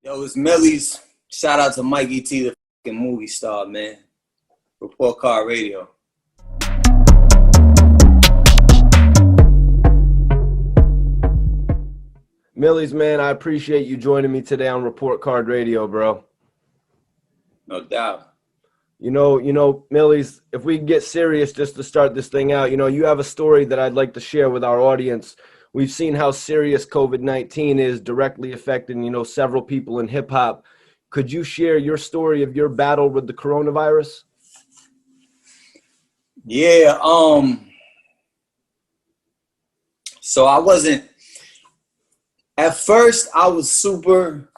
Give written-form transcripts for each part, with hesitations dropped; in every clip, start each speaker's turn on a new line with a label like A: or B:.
A: Yo, it's Millyz. Shout out to Mikey T, the fucking movie star, man. Report Card Radio.
B: Millyz, man, I appreciate you joining me today on Report Card Radio, bro.
A: No doubt.
B: You know, Millyz, if we can get serious just to start this thing out, you have a story that I'd like to share with our audience. We've seen how serious COVID-19 is directly affecting, several people in hip hop. Could you share your story of your battle with the coronavirus?
A: Yeah, so at first I was super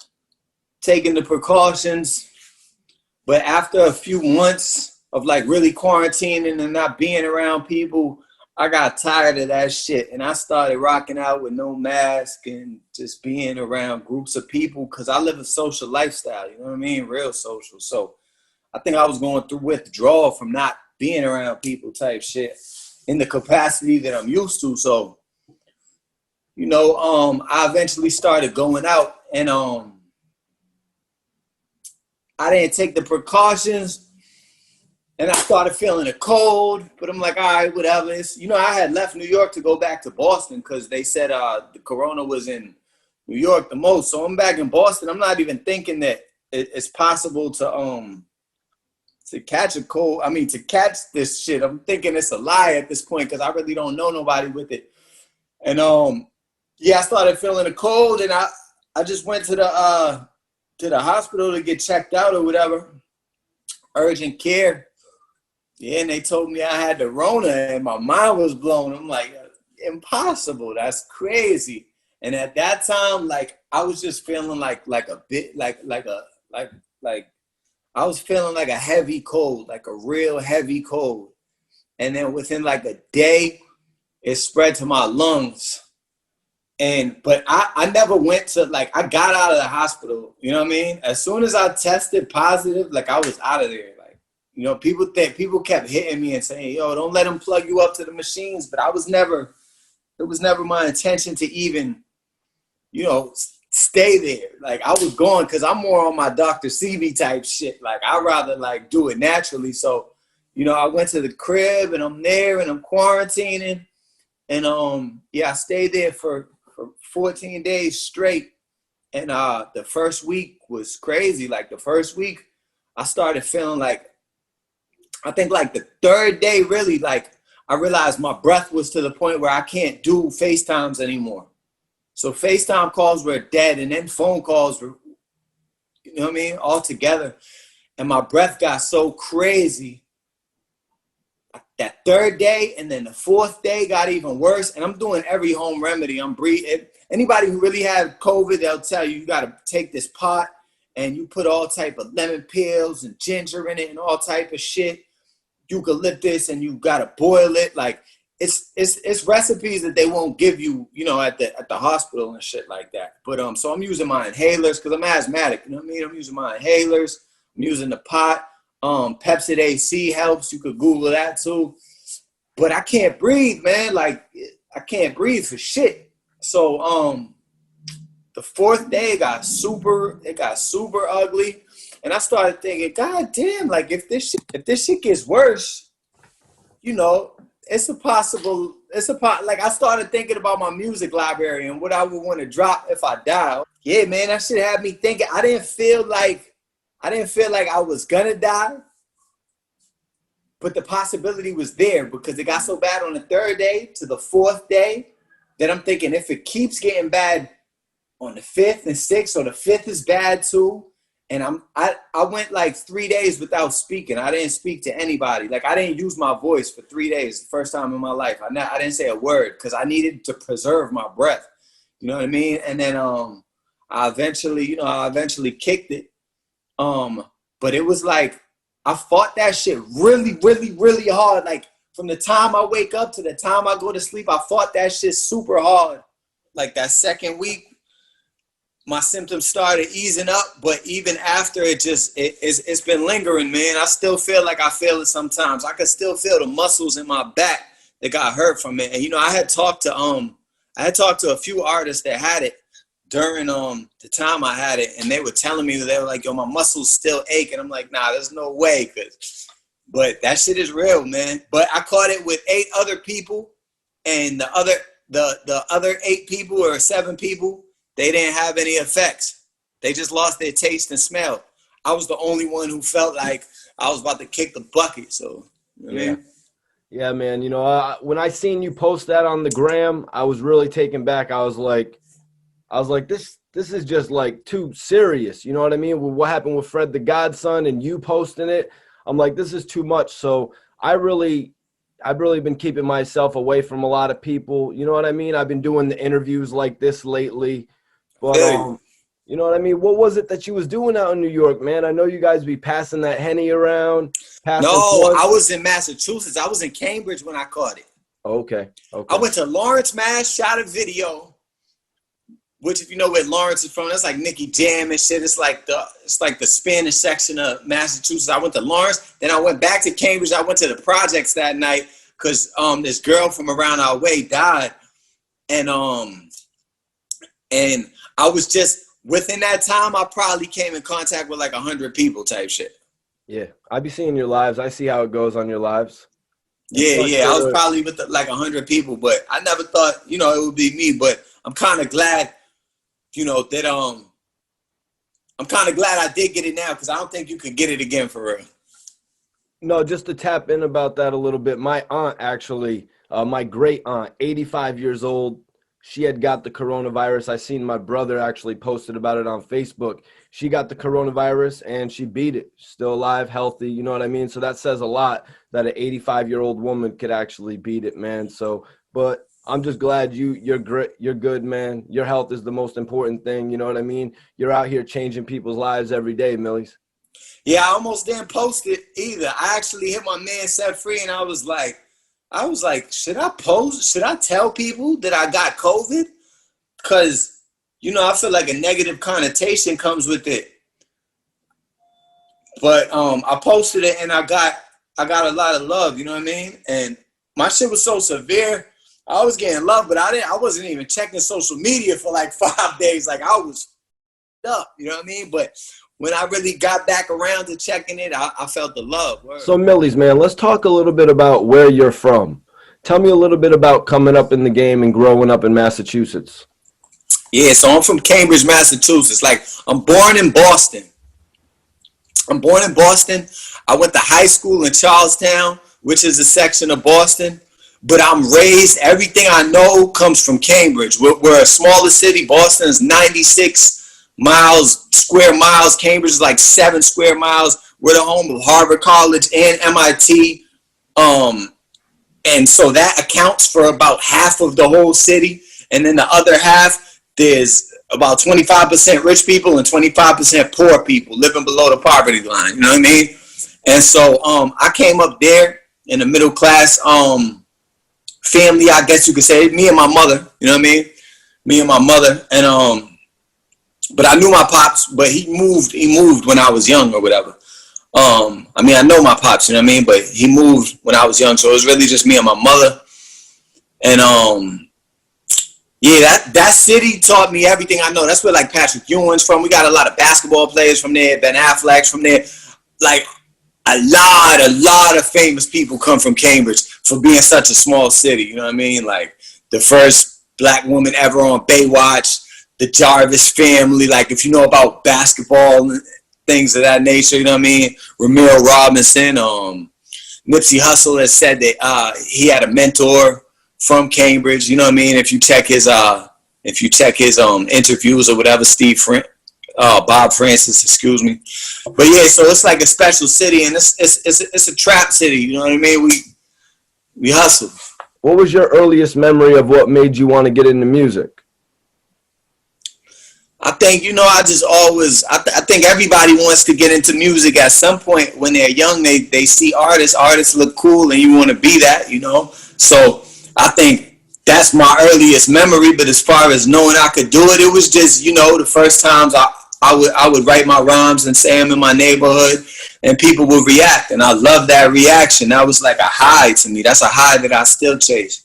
A: taking the precautions, but after a few months of like really quarantining and not being around people, I got tired of that shit, and I started rocking out with no mask and just being around groups of people because I live a social lifestyle, you know what I mean? Real social. So I think I was going through withdrawal from not being around people type shit in the capacity that I'm used to. So, I eventually started going out, and I didn't take the precautions. And I started feeling a cold, but I'm like, all right, whatever. I had left New York to go back to Boston because they said the corona was in New York the most. So I'm back in Boston. I'm not even thinking that it's possible to catch a cold. I mean, to catch this shit. I'm thinking it's a lie at this point because I really don't know nobody with it. And I started feeling a cold, and I just went to the hospital to get checked out or whatever, urgent care. Yeah, and they told me I had the Rona, and my mind was blown. I'm like, impossible. That's crazy. And at that time, like, I was just feeling like I was feeling like a heavy cold, like a real heavy cold. And then within like a day, it spread to my lungs. But I never went to, I got out of the hospital, you know what I mean? As soon as I tested positive, I was out of there. People kept hitting me and saying, yo, don't let them plug you up to the machines. But it was never my intention to even, stay there. I was going because I'm more on my Dr. CB type shit. I'd rather do it naturally. So, I went to the crib, and I'm there, and I'm quarantining. And I stayed there for 14 days straight. And the first week was crazy. The first week, I started feeling I think the third day, really, I realized my breath was to the point where I can't do FaceTimes anymore. So FaceTime calls were dead, and then phone calls were, all together. And my breath got so crazy. That third day and then the fourth day got even worse. And I'm doing every home remedy. I'm breathing. Anybody who really had COVID, they'll tell you got to take this pot and you put all type of lemon peels and ginger in it and all type of shit. Eucalyptus, and you gotta boil it. It's recipes that they won't give you, at the hospital and shit like that. But so I'm using my inhalers because I'm asthmatic. You know what I mean? I'm using my inhalers. I'm using the pot. Pepsid AC helps. You could Google that too. But I can't breathe, man. I can't breathe for shit. So the fourth day it got super ugly. And I started thinking, God damn, if this shit gets worse, I started thinking about my music library and what I would want to drop if I die. Yeah, man, that shit had me thinking. I didn't feel like I was gonna die, but the possibility was there because it got so bad on the third day to the fourth day that I'm thinking if it keeps getting bad on the fifth and sixth, or the fifth is bad too. And I went 3 days without speaking. I didn't speak to anybody. I didn't use my voice for 3 days, the first time in my life. I didn't say a word because I needed to preserve my breath. You know what I mean? And then I eventually kicked it. But it was I fought that shit really, really, really hard. From the time I wake up to the time I go to sleep, I fought that shit super hard. That second week, my symptoms started easing up, but even after it's been lingering, man. I still feel like I feel it sometimes. I can still feel the muscles in my back that got hurt from it. And I had talked to a few artists that had it, during the time I had it, and they were telling me, they were like, yo, my muscles still ache, and I'm like, nah, there's no way, but that shit is real, man. But I caught it with 8 other people, and the other 8 people or 7 people, they didn't have any effects. They just lost their taste and smell. I was the only one who felt like I was about to kick the bucket. So, you know what I mean?
B: Yeah, man. You know, when I seen you post that on the gram, I was really taken back. I was like, this is just like too serious. You know what I mean? What happened with Fred the Godson and you posting it? I'm like, this is too much. So I've really been keeping myself away from a lot of people. You know what I mean? I've been doing the interviews like this lately. But you know what I mean? What was it that you was doing out in New York, man? I know you guys be passing that Henny around.
A: No, I was in Massachusetts. I was in Cambridge when I caught it.
B: Okay.
A: I went to Lawrence, Mass, shot a video, which if you know where Lawrence is from, that's like Nicky Jam and shit. It's like the Spanish section of Massachusetts. I went to Lawrence, then I went back to Cambridge. I went to the projects that night because this girl from around our way died, and I was just within that time, I probably came in contact with like 100 people type shit.
B: Yeah, I be seeing your lives. I see how it goes on your lives.
A: Yeah. I was probably with like 100 people, but I never thought, you know, it would be me. But I'm kind of glad, you know, that I'm kind of glad I did get it now because I don't think you could get it again for real.
B: No, just to tap in about that a little bit. My aunt actually, my great aunt, 85 years old. She had got the coronavirus. I seen my brother actually posted about it on Facebook. She got the coronavirus and she beat it. Still alive, healthy, you know what I mean? So that says a lot that an 85-year-old woman could actually beat it, man. So, but I'm just glad you're good, man. Your health is the most important thing, you know what I mean? You're out here changing people's lives every day, Millyz.
A: Yeah, I almost didn't post it either. I actually hit my man Set Free and I was like, should I post? Should I tell people that I got COVID? Because, you know, I feel like a negative connotation comes with it. But I posted it and I got a lot of love, you know what I mean? And my shit was so severe. I was getting love, but I wasn't even checking social media for like 5 days. Like I was up, you know what I mean? But when I really got back around to checking it, I felt the love. Word.
B: So Millyz, man, let's talk a little bit about where you're from. Tell me a little bit about coming up in the game and growing up in Massachusetts.
A: Yeah, so I'm from Cambridge, Massachusetts. Like, I'm born in Boston. I went to high school in Charlestown, which is a section of Boston. But I'm raised, everything I know comes from Cambridge. We're a smaller city. Boston is 96 square miles. Cambridge is like 7 square miles. We're the home of Harvard College and MIT. And so that accounts for about half of the whole city. And then the other half, there's about 25% rich people and 25% poor people living below the poverty line. You know what I mean? And so I came up there in a middle class family, I guess you could say. Me and my mother, you know what I mean? Me and my mother. And but I knew my pops, but he moved when I was young or whatever. I mean, I know my pops, you know what I mean? But he moved when I was young. So it was really just me and my mother. And yeah, that city taught me everything I know. That's where like Patrick Ewing's from. We got a lot of basketball players from there. Ben Affleck's from there. Like a lot of famous people come from Cambridge for being such a small city. You know what I mean? Like the first black woman ever on Baywatch, the Jarvis family. Like if you know about basketball and things of that nature, you know what I mean? Ramiro Robinson, Nipsey Hussle has said that he had a mentor from Cambridge, you know what I mean? If you check his interviews or whatever, Bob Francis, excuse me. But yeah, so it's like a special city, and it's a trap city, you know what I mean? We hustle.
B: What was your earliest memory of what made you want to get into music?
A: I think, you know, I think everybody wants to get into music at some point when they're young. They see artists look cool, and you want to be that, you know? So I think that's my earliest memory, but as far as knowing I could do it, it was just, you know, the first times I would write my rhymes and say them in my neighborhood, and people would react, and I love that reaction. That was like a high to me. That's a high that I still chase.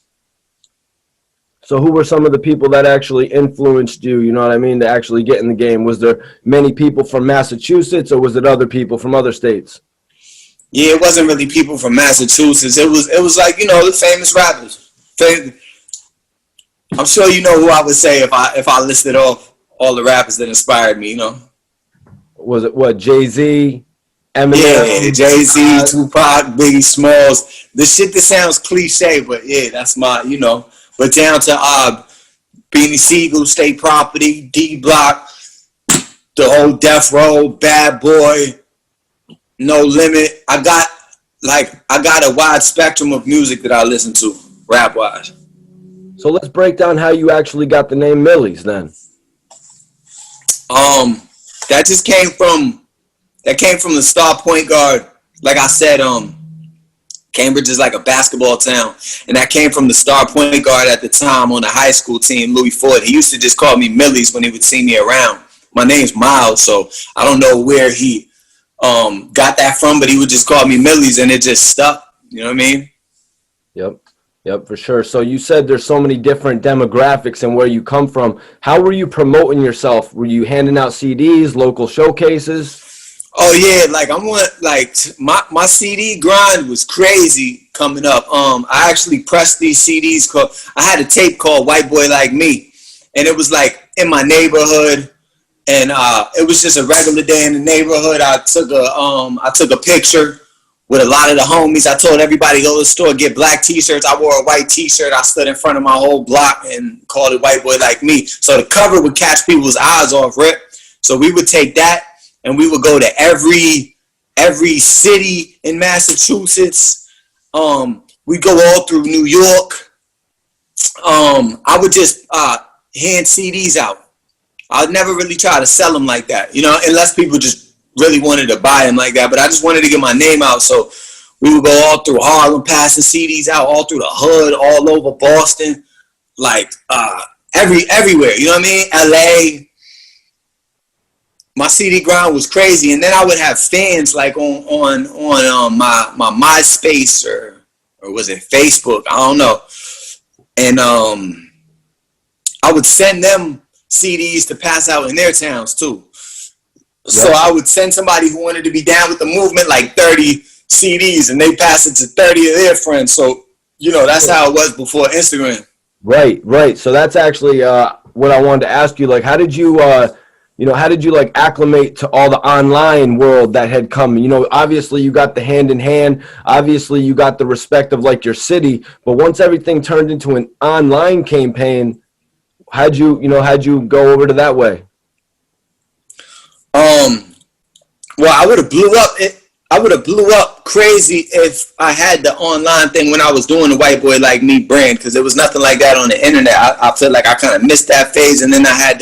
B: So who were some of the people that actually influenced you, you know what I mean, to actually get in the game? Was there many people from Massachusetts, or was it other people from other states?
A: Yeah, it wasn't really people from Massachusetts. It was like, you know, the famous rappers. I'm sure you know who I would say if I listed off all the rappers that inspired me, you know.
B: Was it what, Jay-Z, Eminem?
A: Yeah, Jay-Z, Tupac, Biggie Smalls. The shit that sounds cliche, but yeah, that's my, you know. But down to Beanie Siegel, State Property, D-Block, the whole Death Row, Bad Boy, No Limit. I got a wide spectrum of music that I listen to, rap-wise.
B: So let's break down how you actually got the name Millyz then.
A: That just came from the star point guard. Like I said, Cambridge is like a basketball town, and that came from the star point guard at the time on the high school team, Louis Ford. He used to just call me Millyz when he would see me around. My name's Miles, so I don't know where he got that from, but he would just call me Millyz, and it just stuck. You know what I mean?
B: Yep, for sure. So you said there's so many different demographics and where you come from. How were you promoting yourself? Were you handing out CDs, local showcases?
A: Oh yeah, like my CD grind was crazy coming up. I actually pressed these CDs. I had a tape called White Boy Like Me, and it was like in my neighborhood, and it was just a regular day in the neighborhood. I took a picture with a lot of the homies. I told everybody go to the store, get black t-shirts. I wore a white t-shirt. I stood in front of my whole block and called it White Boy Like Me. So the cover would catch people's eyes off rip. So we would take that and we would go to every city in Massachusetts. We go all through New York. I would just hand CDs out. I'd never really try to sell them like that, you know, unless people just really wanted to buy them like that. But I just wanted to get my name out. So we would go all through Harlem, passing CDs out, all through the hood, all over Boston, like everywhere. You know what I mean? LA. My CD grind was crazy, and then I would have fans like on my MySpace or was it Facebook? I don't know. And I would send them CDs to pass out in their towns too. So I would send somebody who wanted to be down with the movement like 30 CDs, and they pass it to 30 of their friends. So, you know, that's how it was before Instagram.
B: Right. So that's actually what I wanted to ask you. Like, how did you, how did you like acclimate to all the online world that had come? You know, obviously you got the hand in hand. Obviously you got the respect of like your city. But once everything turned into an online campaign, how'd you go over to that way?
A: Well, I would have blew up crazy if I had the online thing when I was doing the White Boy Like Me brand, because there was nothing like that on the internet. I feel like I kind of missed that phase, and then I had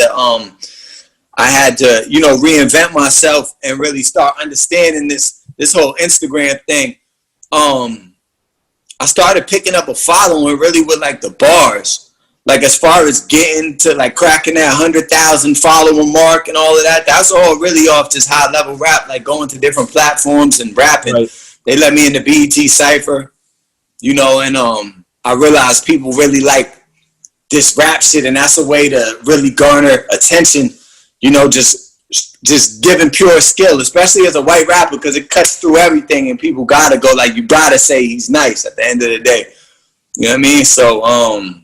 A: to, you know, reinvent myself and really start understanding this whole Instagram thing. I started picking up a following really with like the bars. Like as far as getting to like cracking that 100,000 follower mark and all of that, that's all really off just high level rap, like going to different platforms and rapping. Right. They let me in the BET Cypher, you know, and I realized people really like this rap shit, and that's a way to really garner attention, you know, just giving pure skill, especially as a white rapper, because it cuts through everything and people gotta go, like, you gotta say he's nice at the end of the day. You know what I mean? So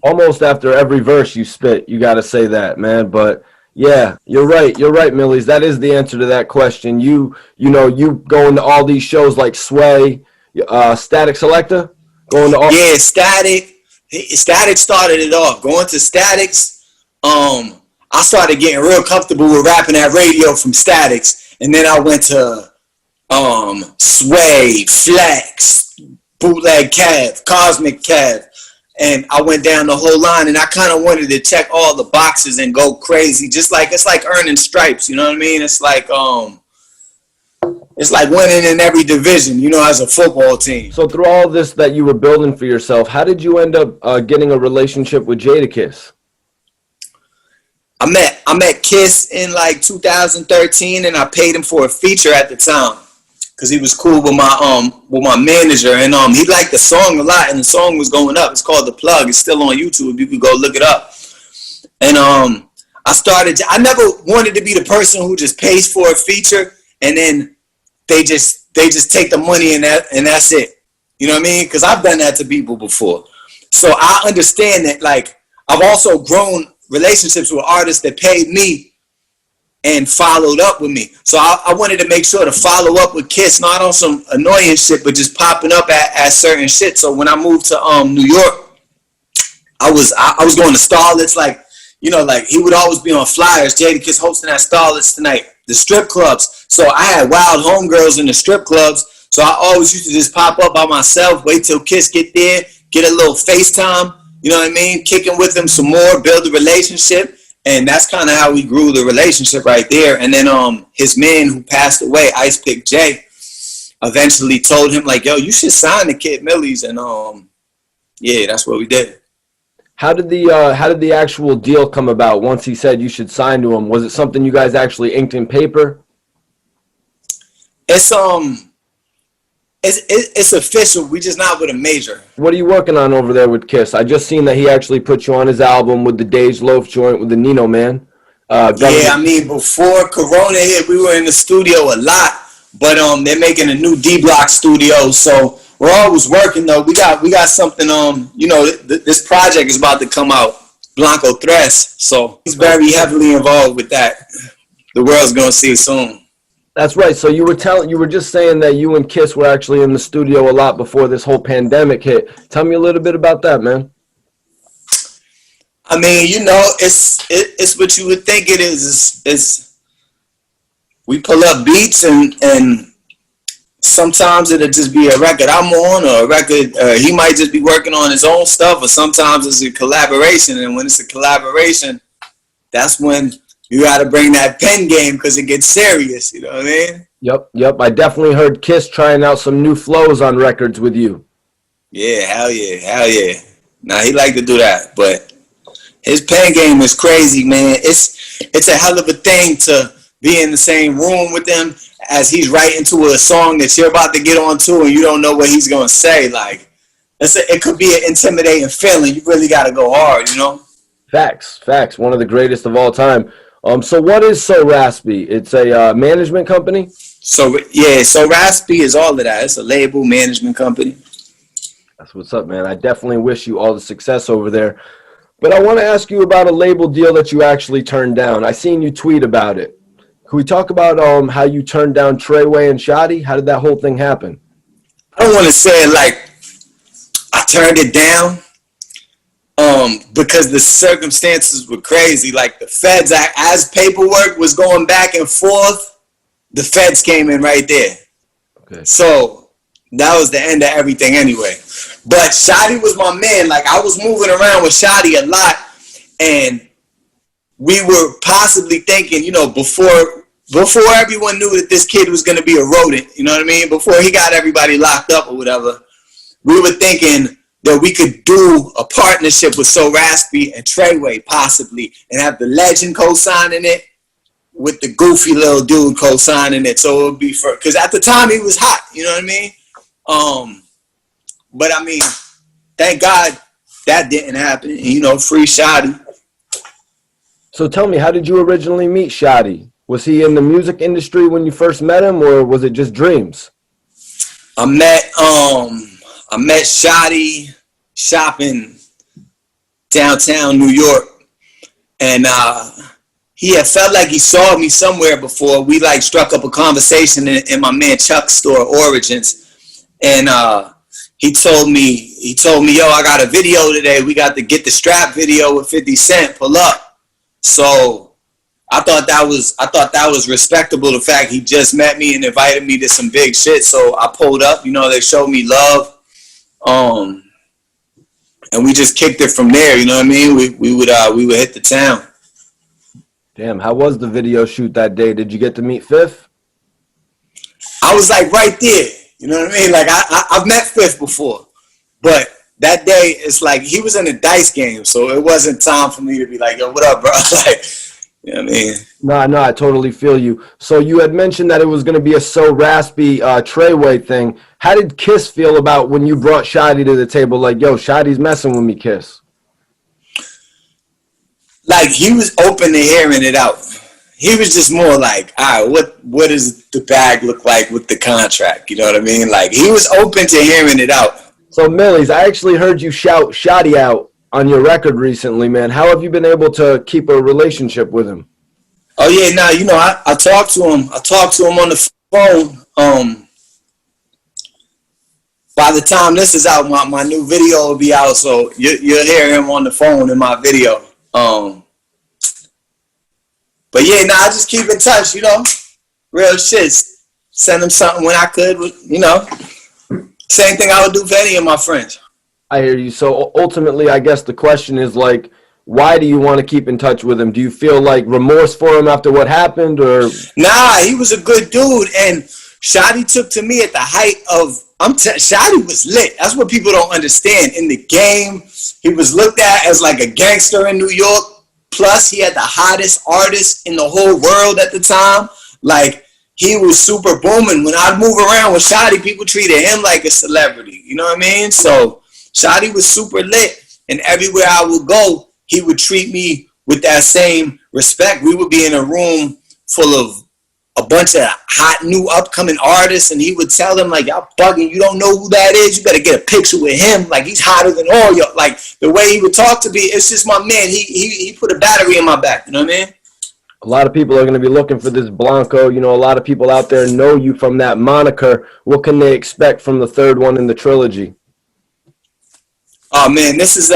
B: almost after every verse you spit, you got to say that, man. But yeah, you're right, Millyz. That is the answer to that question. You going to all these shows like Sway, Static Selector, going to all.
A: Yeah, Static started it off. Going to Statics, I started getting real comfortable with rapping at radio from Statics, and then I went to Sway, Flex, Bootleg Cav, Cosmic Cav, and I went down the whole line, and I kind of wanted to check all the boxes and go crazy, just like it's like earning stripes, you know what I mean? It's like winning in every division, you know, as a football team.
B: So through all this that you were building for yourself, how did you end up getting a relationship with Jadakiss?
A: I met Kiss in like 2013, and I paid him for a feature at the time. because he was cool with my manager, and he liked the song a lot, and the song was going up. It's called The Plug. It's still on YouTube. You can go look it up. And I never wanted to be the person who just pays for a feature and then they just take the money and that's it. You know what I mean? Because I've done that to people before. So I understand that. Like, I've also grown relationships with artists that paid me and followed up with me. So I wanted to make sure to follow up with Kiss, not on some annoying shit, but just popping up at certain shit. So when I moved to New York, I was going to Starlets, like, you know, like he would always be on flyers. Jadakiss hosting at Starlets tonight, the strip clubs. So I had wild homegirls in the strip clubs. So I always used to just pop up by myself, wait till Kiss get there, get a little FaceTime, you know what I mean? Kicking with them some more, build a relationship. And that's kind of how we grew the relationship right there. And then his man who passed away, Ice Pick J, eventually told him, like, yo, you should sign the kid Millyz. And yeah, that's what we did.
B: How did the actual deal come about once he said you should sign to him? Was it something you guys actually inked in paper? It's official. We just not with a major. What are you working on over there with Kiss? I just seen that he actually put you on his album with the Dej Loaf joint with the Nino Man.
A: Yeah, I mean, before Corona hit, we were in the studio a lot, but they're making a new D Block studio, so we're always working though. We got something you know, this project is about to come out, Blanco Tres, so he's very heavily involved with that. The world's gonna see it soon.
B: That's right. So you were just saying that you and Kiss were actually in the studio a lot before this whole pandemic hit. Tell me a little bit about that, man.
A: I mean, you know, it's what you would think it is. It's we pull up beats and sometimes it'll just be a record I'm on, or a record he might just be working on his own stuff, or sometimes it's a collaboration. And when it's a collaboration, that's when you got to bring that pen game because it gets serious. You know what I mean?
B: Yep. I definitely heard Kiss trying out some new flows on records with you.
A: Yeah, hell yeah. Nah, he like to do that, but his pen game is crazy, man. It's a hell of a thing to be in the same room with him as he's writing to a song that you're about to get onto and you don't know what he's gonna say. Like, it could be an intimidating feeling. You really got to go hard, you know?
B: Facts. One of the greatest of all time. So what is So Raspy? It's a management company?
A: So Raspy is all of that. It's a label, management company.
B: That's what's up, man. I definitely wish you all the success over there. But I want to ask you about a label deal that you actually turned down. I seen you tweet about it. Can we talk about how you turned down Treyway and Shotti? How did that whole thing happen?
A: I don't want to say it like I turned it down. Because the circumstances were crazy. Like the feds, as paperwork was going back and forth, the feds came in right there. Okay. So that was the end of everything anyway. But Shotti was my man. Like, I was moving around with Shotti a lot, and we were possibly thinking, you know, before everyone knew that this kid was going to be a rodent, you know what I mean? Before he got everybody locked up or whatever, we were thinking that we could do a partnership with So Raspy and Treyway possibly, and have the legend co-signing it with the goofy little dude co-signing it. So it would be because at the time he was hot, you know what I mean? But I mean, thank God that didn't happen. And, you know, free Shotti.
B: So tell me, how did you originally meet Shotti? Was he in the music industry when you first met him, or was it just dreams?
A: I met Shotti shopping downtown New York, and he had felt like he saw me somewhere before. We like struck up a conversation in my man Chuck's store, Origins, and he told me, yo, I got a video today. We got to Get the Strap video with 50 Cent. Pull up. So I thought that was respectable. The fact he just met me and invited me to some big shit. So I pulled up. You know, they showed me love. And we just kicked it from there. You know what I mean? We would hit the town.
B: Damn, how was the video shoot that day? Did you get to meet Fifth?
A: I was like right there. You know what I mean? Like I've met Fifth before, but that day it's like he was in a dice game, so it wasn't time for me to be like, yo, what up, bro? Like, You know what I mean?
B: No, I totally feel you. So you had mentioned that it was going to be a So Raspy Treyway thing. How did Kiss feel about when you brought Shotti to the table? Like, yo, Shotti's messing with me, Kiss.
A: Like, he was open to hearing it out. He was just more like, all right, what does the bag look like with the contract? You know what I mean? Like, he was open to hearing it out.
B: So, Millyz, I actually heard you shout Shotti out on your record recently, man. How have you been able to keep a relationship with him?
A: Oh, yeah, nah, you know, I talked to him. I talked to him on the phone. By the time this is out, my new video will be out, so you'll hear him on the phone in my video. But yeah, nah, I just keep in touch, you know, real shit. Send him something when I could, you know. Same thing I would do for any of my friends.
B: I hear you. So ultimately, I guess the question is like, why do you want to keep in touch with him? Do you feel like remorse for him after what happened, or?
A: Nah, he was a good dude, and Shotti took to me at the height of. Shotti was lit. That's what people don't understand. In the game, he was looked at as like a gangster in New York. Plus, he had the hottest artist in the whole world at the time. Like, he was super booming. When I'd move around with Shotti, people treated him like a celebrity. You know what I mean? So, Shotti was super lit. And everywhere I would go, he would treat me with that same respect. We would be in a room full of a bunch of hot new upcoming artists, and he would tell them, like, y'all bugging, you don't know who that is, you better get a picture with him, like, he's hotter than all y'all. Like, the way he would talk to me, it's just my man. He put a battery in my back, you know what I mean?
B: A lot of people are going to be looking for this Blanco. You know, a lot of people out there know you from that moniker. What can they expect from the third one in the trilogy?
A: Oh man, this is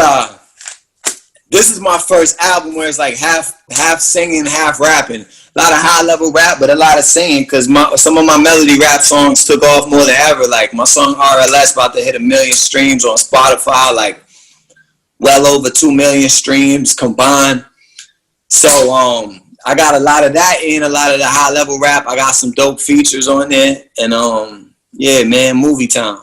A: my first album where it's like half singing, half rapping. A lot of high level rap, but a lot of singing, because some of my melody rap songs took off more than ever. Like my song RLS about to hit 1 million streams on Spotify, like well over 2 million streams combined. So I got a lot of that in, a lot of the high level rap. I got some dope features on there, and yeah, man, movie time.